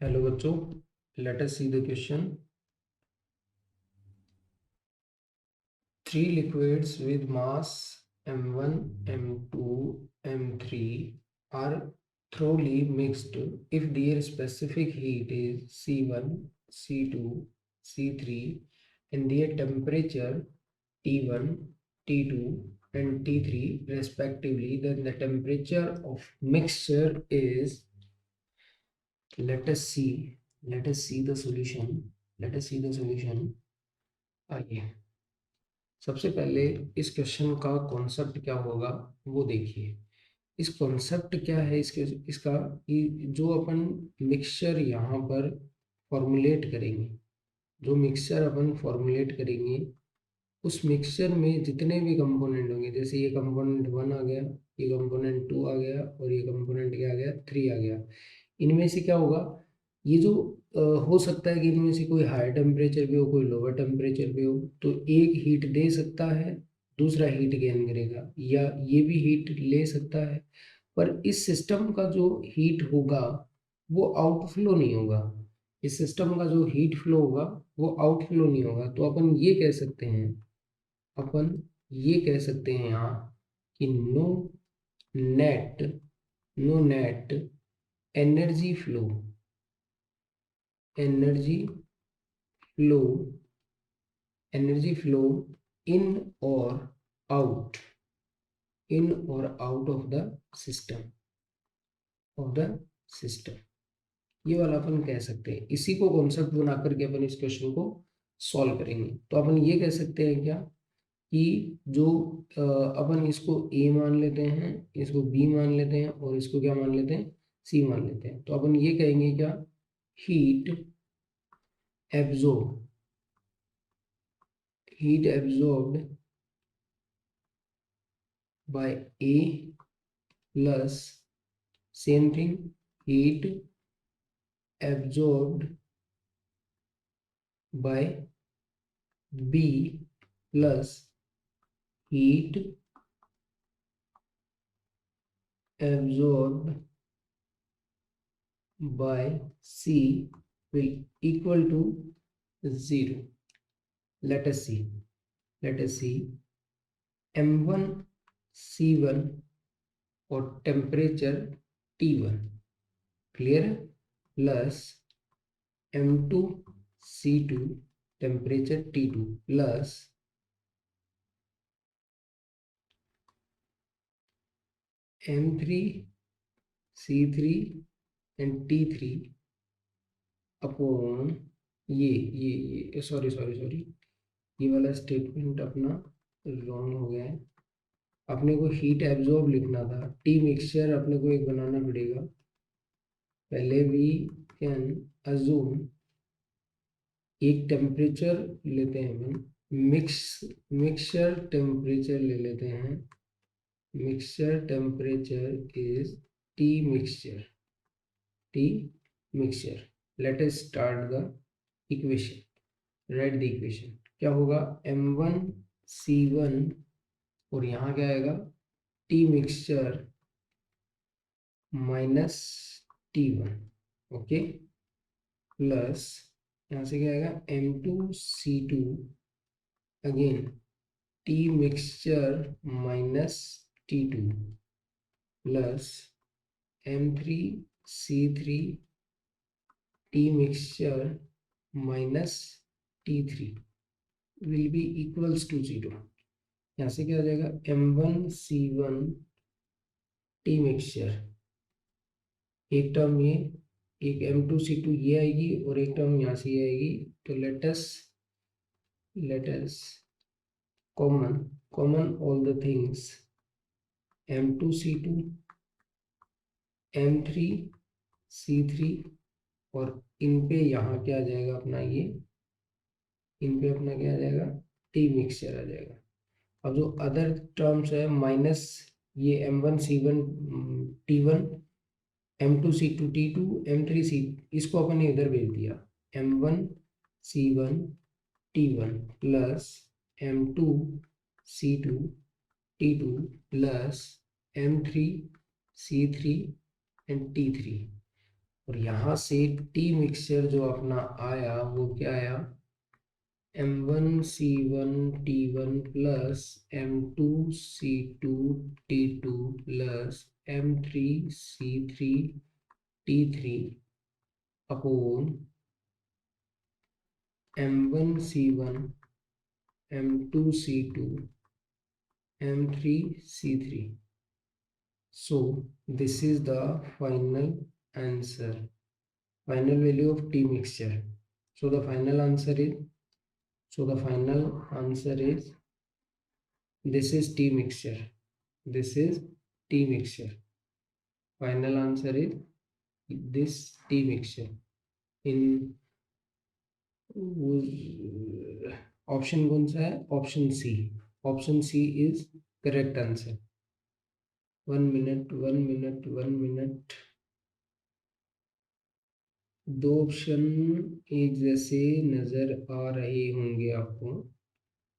Hello बच्चों, let us see the question. Three liquids with mass m1, m2, m3 are thoroughly mixed if their specific heat is C1, C2, C3 and their temperature T1, T2 and T3 respectively, then the temperature of mixture is, let us see the solution. आइए, सबसे पहले इस question का concept क्या होगा वो देखिए। इस कॉन्सेप्ट क्या है इसका कि जो अपन मिक्सचर यहाँ पर फॉर्मुलेट करेंगे, उस मिक्सचर में जितने भी कंपोनेंट होंगे, जैसे ये कंपोनेंट 1 आ गया, ये कंपोनेंट 2 आ गया और ये कंपोनेंट क्या आ गया, 3 आ गया। इनमें से क्या होगा, ये जो हो सकता है कि इनमें से कोई हाई टेम्परेचर भी हो, कोई लोअर टेम्परेचर भी हो, तो एक हीट दे सकता है, दूसरा हीट गेन करेगा, या ये भी हीट ले सकता है। पर इस सिस्टम का जो हीट होगा वो आउटफ्लो नहीं होगा। इस सिस्टम का जो हीट फ्लो होगा वो आउटफ्लो नहीं होगा। तो अपन ये कह सकते हैं यहाँ कि net no net energy flow energy flow energy flow in और आउट ऑफ द सिस्टम ये वाला अपन कह सकते हैं। इसी को कॉन्सेप्ट बना करके अपन इस क्वेश्चन को सॉल्व करेंगे। तो अपन ये कह सकते हैं क्या कि जो अपन इसको ए मान लेते हैं, इसको बी मान लेते हैं और इसको क्या मान लेते हैं, सी मान लेते हैं। तो अपन ये कहेंगे क्या, heat absorbed by A plus same thing heat absorbed by B plus heat absorbed by C will equal to 0. Let us see M1 C1 और temperature T1 clear plus M2 C2 temperature T2 plus M3 C3 and T3 upon ये sorry ये वाला statement अपना wrong हो गया है। अपने को हीट एब्जॉर्ब लिखना था, टी मिक्सचर अपने को एक बनाना पड़ेगा। पहले वी कैन अज्यूम एक टेम्परेचर लेते हैं, अपन मिक्सचर टेम्परेचर ले लेते हैं। Mixture temperature is T mixture. Let us start the equation, right the equation. क्या होगा, M1 C1 और यहाँ क्या आएगा, T mixture minus T1, okay, plus यहाँ से क्या आएगा M2 C2 again T mixture minus T2 plus M3 C3 T mixture minus T3 will be equals to 0। यहाँ से क्या आ जाएगा, M1 C1 टी मिक्सचर, एक टर्म ये, एक M2 C2 ये आएगी और एक टर्म यहाँ से ये आएगी। तो let us common all the things, M2 C2 M3 C3 और इन पे यहाँ क्या आ जाएगा अपना, ये इन पे अपना क्या आ जाएगा, टी मिक्सचर आ जाएगा। अब जो अदर टर्म्स है माइनस ये M1 C1 T1 M2 C2 T2 M3 C, इसको अपन ने इधर भेज दिया। M1 C1 T1 plus M2 C2 T2 plus M3 C3 and T3 और यहाँ से टी मिक्सचर जो अपना आया वो क्या आया, M1C1T1 plus M2C2T2 plus M3C3T3 upon M1C1 M2C2 M3C3. So this is the final answer, final value of T mixture. So the final answer is, this is T mixture. This is T mixture. Final answer is this T mixture. In option कौन सा है, option C. Option C is correct answer. 1 minute 1 minute. दो option एक जैसे नजर आ रहे होंगे आपको,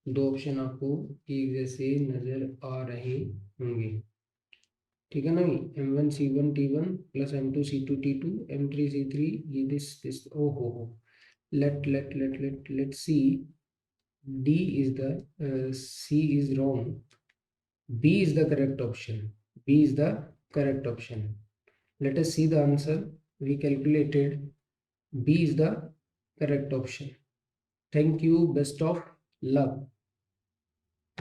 दो ऑप्शन आपको एक जैसे नजर आ रहे होंगे, ठीक है ना भाई. M1C1T1 प्लस M2C2T2 M3C3, ये दिस ओ हो. Let's see. D is the C is wrong. B is the correct option. B is the correct option. Let us see the answer. We calculated. B is the correct option. Thank you. Best of luck.